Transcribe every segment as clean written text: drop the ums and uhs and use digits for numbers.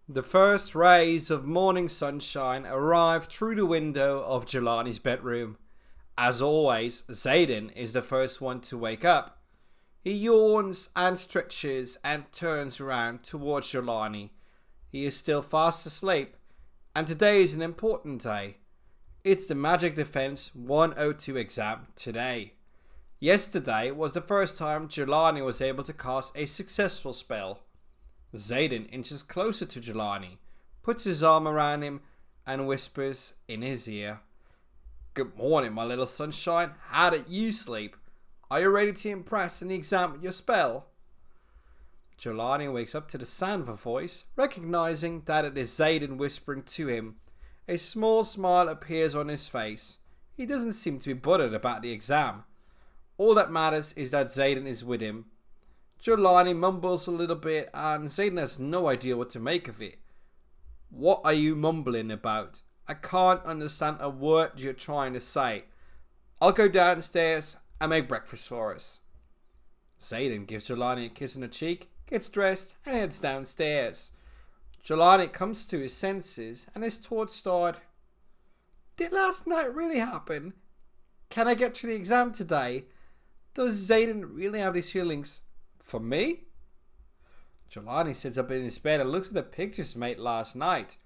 The first rays of morning sunshine arrive through the window of Jowlani's bedroom. As always, Zayden is the first one to wake up. He yawns and stretches and turns around towards Jowlani. He is still fast asleep, and today is an important day. It's the Magic Defense 102 exam today. Yesterday was the first time Jowlani was able to cast a successful spell. Zayden inches closer to Jowlani, puts his arm around him, and whispers in his ear. "Good morning, my little sunshine. How did you sleep? Are you ready to impress in the exam with your spell?" Jowlani wakes up to the sound of a voice, recognizing that it is Zayden whispering to him. A small smile appears on his face. He doesn't seem to be bothered about the exam. All that matters is that Zayden is with him. Jowlani mumbles a little bit and Zayden has no idea what to make of it. "What are you mumbling about? I can't understand a word you're trying to say. I'll go downstairs and make breakfast for us." Zayden gives Jowlani a kiss on the cheek, gets dressed and heads downstairs. Jowlani comes to his senses and his thoughts start. Did last night really happen? Can I get to the exam today? Does Zayden really have these feelings for me? Jowlani sits up in his bed and looks at the pictures made last night.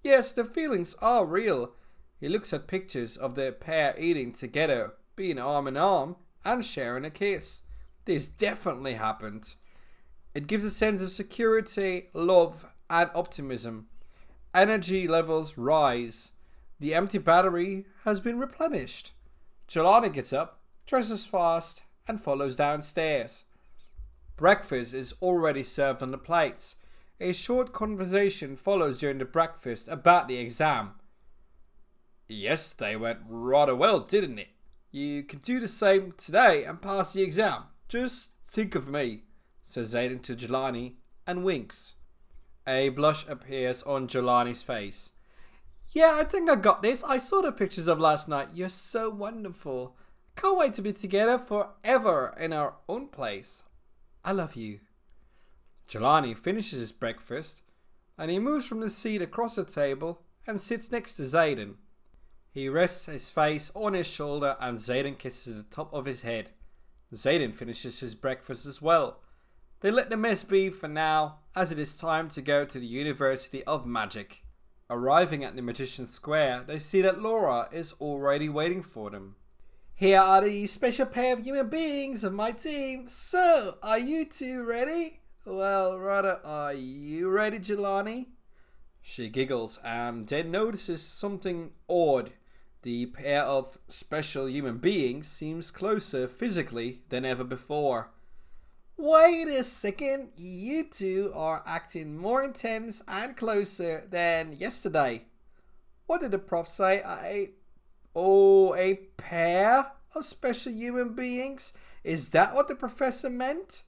Yes, the feelings are real. He looks at pictures of the pair eating together, being arm in arm, and sharing a kiss. This definitely happened. It gives a sense of security, love, and optimism. Energy levels rise. The empty battery has been replenished. Jowlani gets up, dresses fast, and follows downstairs. Breakfast is already served on the plates. A short conversation follows during the breakfast about the exam. "Yesterday went rather well, didn't it? You can do the same today and pass the exam. Just think of me," says Zayden to Jowlani and winks. A blush appears on Jowlani's face. "Yeah, I think I got this. I saw the pictures of last night. You're so wonderful. Can't wait to be together forever in our own place. I love you." Jowlani finishes his breakfast and he moves from the seat across the table and sits next to Zayden. He rests his face on his shoulder and Zayden kisses the top of his head. Zayden finishes his breakfast as well. They let the mess be for now, as it is time to go to the University of Magic. Arriving at the Magician's Square, they see that Laura is already waiting for them. "Here are the special pair of human beings of my team. So, are you two ready? Well, rather, are you ready, Jowlani?" She giggles and then notices something odd. The pair of special human beings seems closer physically than ever before. "Wait a second, you two are acting more intense and closer than yesterday. What did the prof say? A pair of special human beings? Is that what the professor meant?"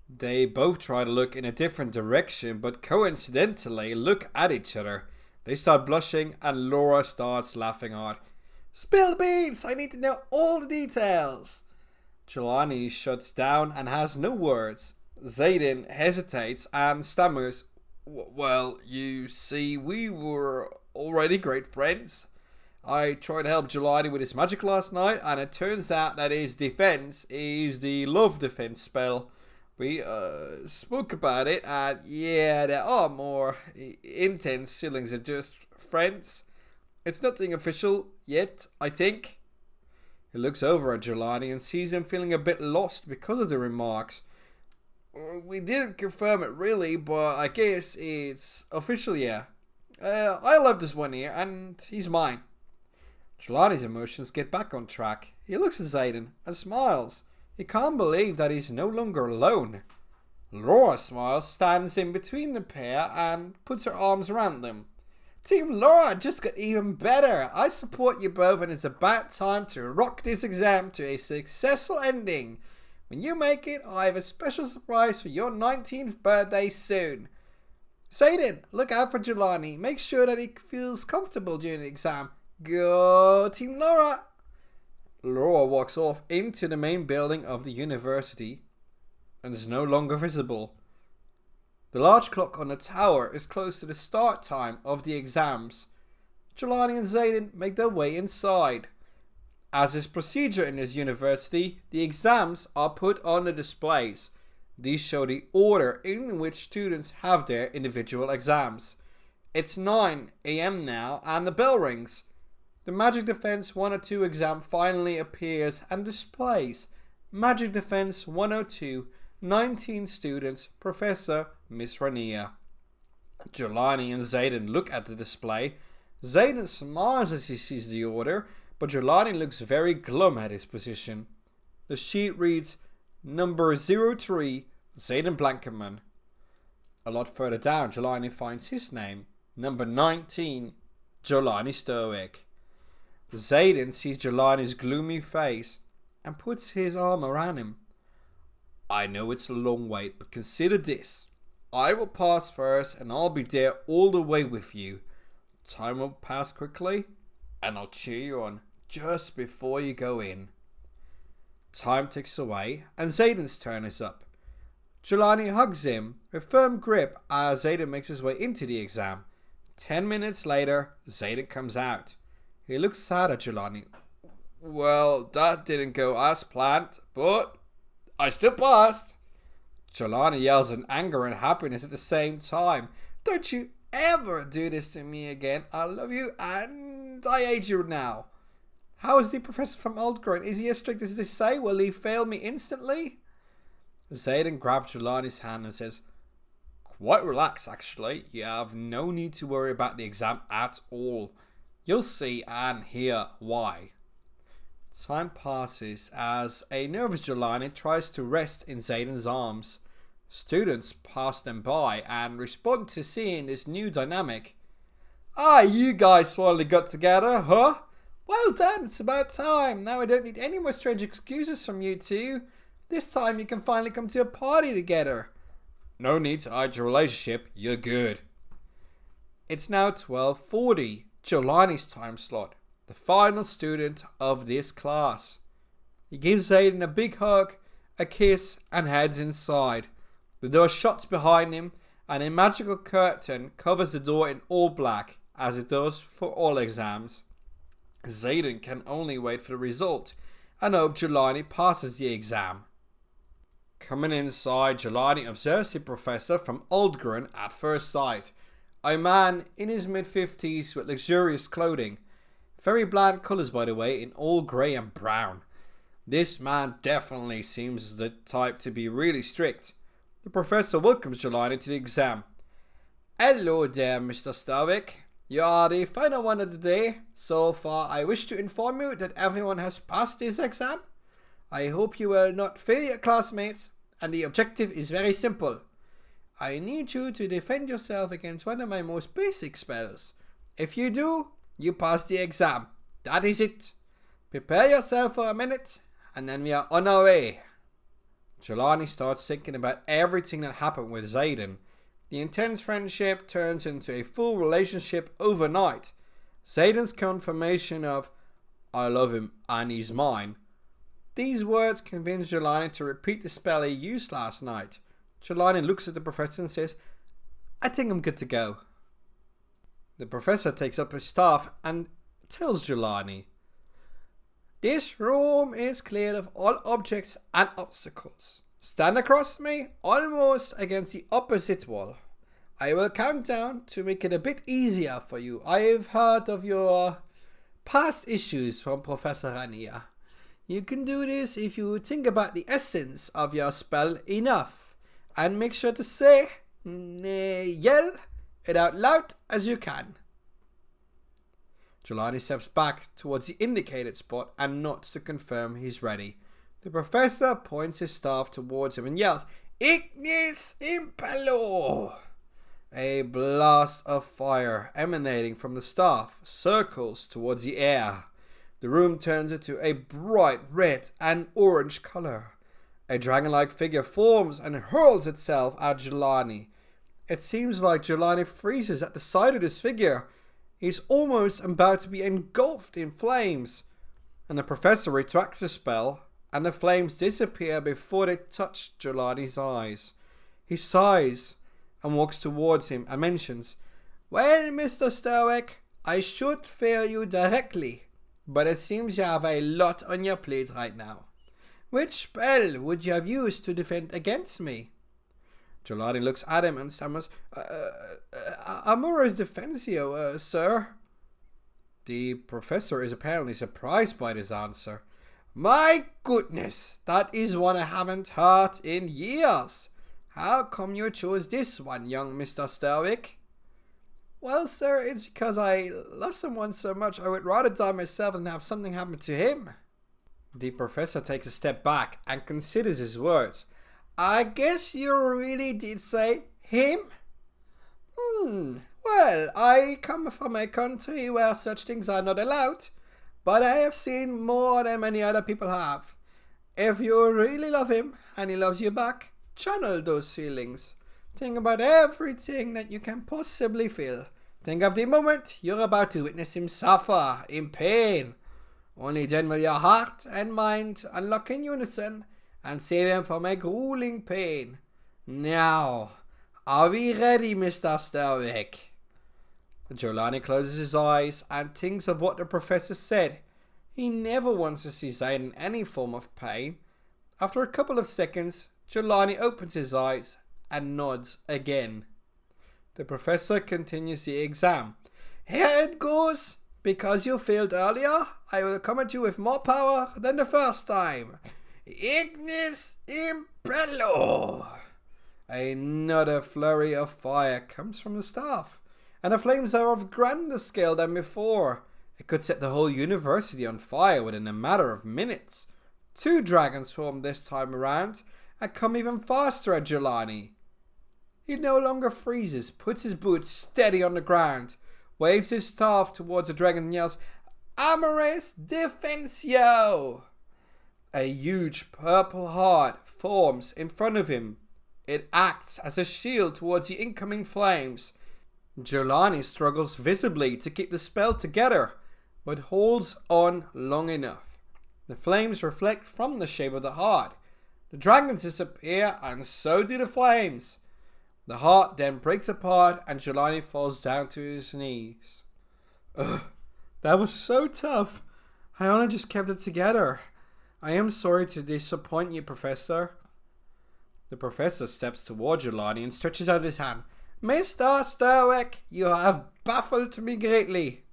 They both try to look in a different direction, but coincidentally look at each other. They start blushing and Laura starts laughing hard. "Spill the beans! I need to know all the details." Jowlani shuts down and has no words. Zayden hesitates and stammers. "Well, you see, we were already great friends. I tried to help Jowlani with his magic last night, and it turns out that his defense is the love defense spell. We spoke about it, and yeah, there are more intense feelings than just friends. It's nothing official yet, I think." He looks over at Jowlani and sees him feeling a bit lost because of the remarks. "We didn't confirm it really, but I guess it's official, yeah. I love this one here, and he's mine." Jowlani's emotions get back on track. He looks at Zayden and smiles. He can't believe that he's no longer alone. Laura smiles, stands in between the pair and puts her arms around them. "Team Laura just got even better. I support you both and it's about time to rock this exam to a successful ending. When you make it, I have a special surprise for your 19th birthday soon. Zayden, look out for Jowlani. Make sure that he feels comfortable during the exam. Go Team Laura." Laura walks off into the main building of the university and is no longer visible. The large clock on the tower is close to the start time of the exams. Jowlani and Zayden make their way inside. As is procedure in this university, the exams are put on the displays. These show the order in which students have their individual exams. It's 9 AM now and the bell rings. The Magic Defense 102 exam finally appears and displays. Magic Defense 102, 19 students, Professor, Miss Rania. Jowlani and Zayden look at the display. Zayden smiles as he sees the order, but Jowlani looks very glum at his position. The sheet reads, Number 03, Zayden Blankerman. A lot further down, Jowlani finds his name. Number 19, Jowlani Stoic. Zayden sees Jowlani's gloomy face and puts his arm around him. I know it's a long wait, but consider this. I will pass first and I'll be there all the way with you. Time will pass quickly and I'll cheer you on just before you go in. Time ticks away and Zayden's turn is up. Jowlani hugs him with firm grip as Zayden makes his way into the exam. 10 minutes later, Zayden comes out. He looks sad at Jowlani. Well, that didn't go as planned, but I still passed. Jowlani yells in anger and happiness at the same time. Don't you ever do this to me again. I love you and I hate you now. How is the professor from Oldgrown? Is he as strict as they say? Will he fail me instantly? Zayden grabs Jowlani's hand and says, Quite relax actually. You have no need to worry about the exam at all. You'll see and hear why. Time passes as a nervous Jowlani tries to rest in Zayden's arms. Students pass them by and respond to seeing this new dynamic. You guys finally got together, huh? Well done, it's about time. Now I don't need any more strange excuses from you two. This time you can finally come to a party together. No need to hide your relationship, you're good. It's now 12:40, Jowlani's time slot. The final student of this class. He gives Zayden a big hug, a kiss, and heads inside. The door shuts behind him, and a magical curtain covers the door in all black, as it does for all exams. Zayden can only wait for the result, and hope Jowlani passes the exam. Coming inside, Jowlani observes the professor from Oldgrown at first sight. A man in his mid-50s with luxurious clothing. Very bland colours, by the way, in all grey and brown. This man definitely seems the type to be really strict. The professor welcomes Jowlani to the exam. Hello there, Mr. Stoic. You are the final one of the day. So far, I wish to inform you that everyone has passed this exam. I hope you will not fail your classmates, and the objective is very simple. I need you to defend yourself against one of my most basic spells. If you do, you pass the exam. That is it. Prepare yourself for a minute, and then we are on our way. Jowlani starts thinking about everything that happened with Zayden. The intense friendship turns into a full relationship overnight. Zayden's confirmation of, I love him and he's mine. These words convince Jowlani to repeat the spell he used last night. Jowlani looks at the professor and says, I think I'm good to go. The professor takes up his staff and tells Jowlani, This room is cleared of all objects and obstacles. Stand across me, almost against the opposite wall. I will count down to make it a bit easier for you. I have heard of your past issues from Professor Rania. You can do this if you think about the essence of your spell enough. And make sure to say, yell it out loud as you can. Jowlani steps back towards the indicated spot and nods to confirm he's ready. The professor points his staff towards him and yells, Ignis Impello! A blast of fire emanating from the staff circles towards the air. The room turns into a bright red and orange color. A dragon-like figure forms and hurls itself at Jowlani. It seems like Jowlani freezes at the sight of this figure. He's almost about to be engulfed in flames. And the professor retracts the spell, and the flames disappear before they touch Jowlani's eyes. He sighs and walks towards him and mentions, "Well, Mr. Stoic, I should fail you directly, but it seems you have a lot on your plate right now. Which spell would you have used to defend against me?" Jowlani looks at him and stammers, Amoris Defensio, sir." The professor is apparently surprised by this answer. "My goodness, that is one I haven't heard in years. How come you chose this one, young Mr. Stoic?" "Well, sir, it's because I love someone so much I would rather die myself than have something happen to him." The professor takes a step back and considers his words. "I guess you really did say him? Well, I come from a country where such things are not allowed, but I have seen more than many other people have. If you really love him and he loves you back, channel those feelings. Think about everything that you can possibly feel. Think of the moment you're about to witness him suffer in pain. Only then will your heart and mind unlock in unison and save him from a grueling pain. Now, are we ready, Mr. Stoic?" Jowlani closes his eyes and thinks of what the professor said. He never wants to see Zayden in any form of pain. After a couple of seconds, Jowlani opens his eyes and nods again. The professor continues the exam. "Here it goes. Because you failed earlier, I will come at you with more power than the first time. Ignis Impello!" Another flurry of fire comes from the staff, and the flames are of grander scale than before. It could set the whole university on fire within a matter of minutes. 2 dragons swarm this time around and come even faster at Jowlani. He no longer freezes, puts his boots steady on the ground, waves his staff towards the dragon and yells, "Amoris Defensio!" A huge purple heart forms in front of him. It acts as a shield towards the incoming flames. Jowlani struggles visibly to keep the spell together, but holds on long enough. The flames reflect from the shape of the heart. The dragons disappear and so do the flames. The heart then breaks apart and Jowlani falls down to his knees. "Ugh, that was so tough. I only just kept it together. I am sorry to disappoint you, Professor." The professor steps toward Jowlani and stretches out his hand. "Mr. Stoic, you have baffled me greatly.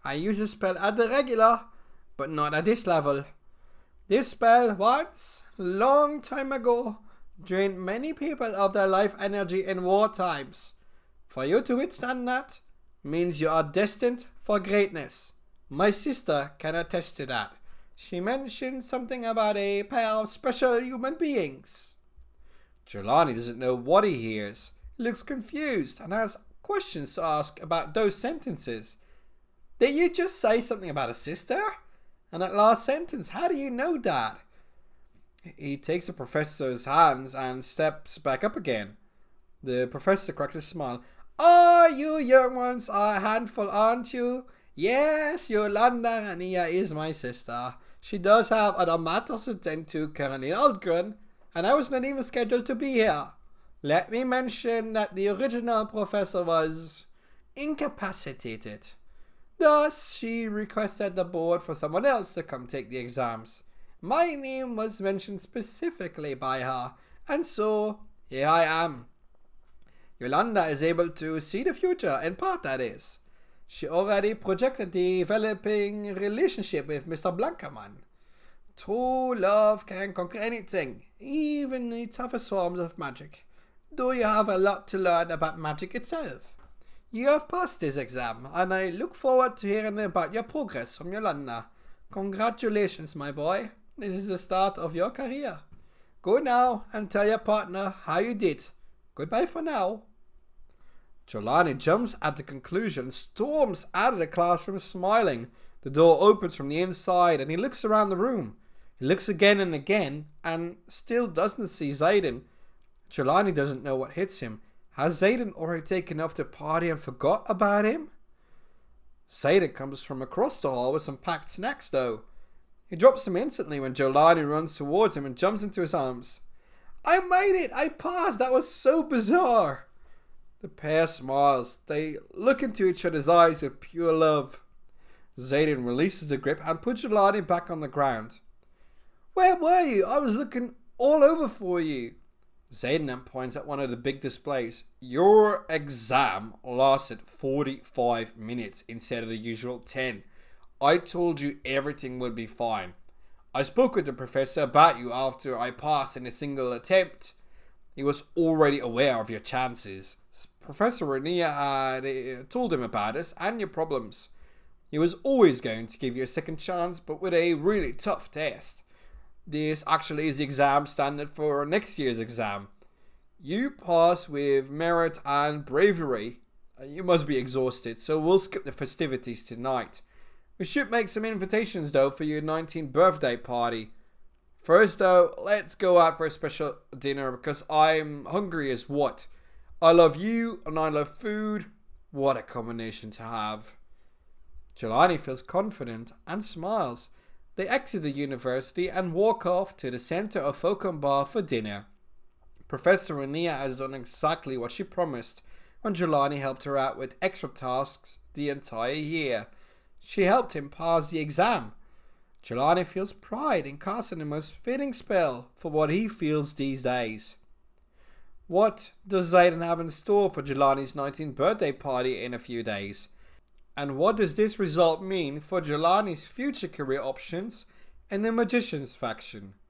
I use the spell at the regular, but not at this level. This spell once, long time ago, drained many people of their life energy in war times. For you to withstand that means you are destined for greatness. My sister can attest to that. She mentioned something about a pair of special human beings." Jowlani doesn't know what he hears. He looks confused and has questions to ask about those sentences. "Did you just say something about a sister? And that last sentence, how do you know that?" He takes the professor's hands and steps back up again. The professor cracks a smile. "Oh, you young ones are a handful, aren't you? Yes, Rania is my sister. She does have other matters to tend to currently in Aldgren, and I was not even scheduled to be here. Let me mention that the original professor was incapacitated. Thus, she requested the board for someone else to come take the exams. My name was mentioned specifically by her, and so here I am. Yolanda is able to see the future, in part that is. She already projected the developing relationship with Mr. Blankerman. True love can conquer anything, even the toughest forms of magic. Though you have a lot to learn about magic itself. You have passed this exam, and I look forward to hearing about your progress from Yolanda. Congratulations, my boy. This is the start of your career. Go now and tell your partner how you did. Goodbye for now." Jowlani jumps at the conclusion, storms out of the classroom smiling. The door opens from the inside and he looks around the room. He looks again and still doesn't see Zayden. Jowlani doesn't know what hits him. Has Zayden already taken off the party and forgot about him? Zayden comes from across the hall with some packed snacks though. He drops them instantly when Jowlani runs towards him and jumps into his arms. "I made it! I passed! That was so bizarre!" The pair smiles. They look into each other's eyes with pure love. Zayden releases the grip and puts Jowlani back on the ground. Where were you? I was looking all over for you. Zayden then points at one of the big displays. Your exam lasted 45 minutes instead of the usual 10. I told you everything would be fine. I spoke with the professor about you after I passed in a single attempt. He was already aware of your chances. Professor Rania had told him about us and your problems. He was always going to give you a second chance, but with a really tough test. This actually is the exam standard for next year's exam. You pass with merit and bravery. You must be exhausted, so we'll skip the festivities tonight. We should make some invitations though for your 19th birthday party. First though, let's go out for a special dinner because I'm hungry as what. I love you and I love food. What a combination to have. Jowlani feels confident and smiles. They exit the university and walk off to the center of Bar for dinner. Professor Rania has done exactly what she promised when Jowlani helped her out with extra tasks the entire year. She helped him pass the exam. Jowlani feels pride in casting the most fitting spell for what he feels these days. What does Zayden have in store for Jowlani's 19th birthday party in a few days? And what does this result mean for Jowlani's future career options in the Magician's faction?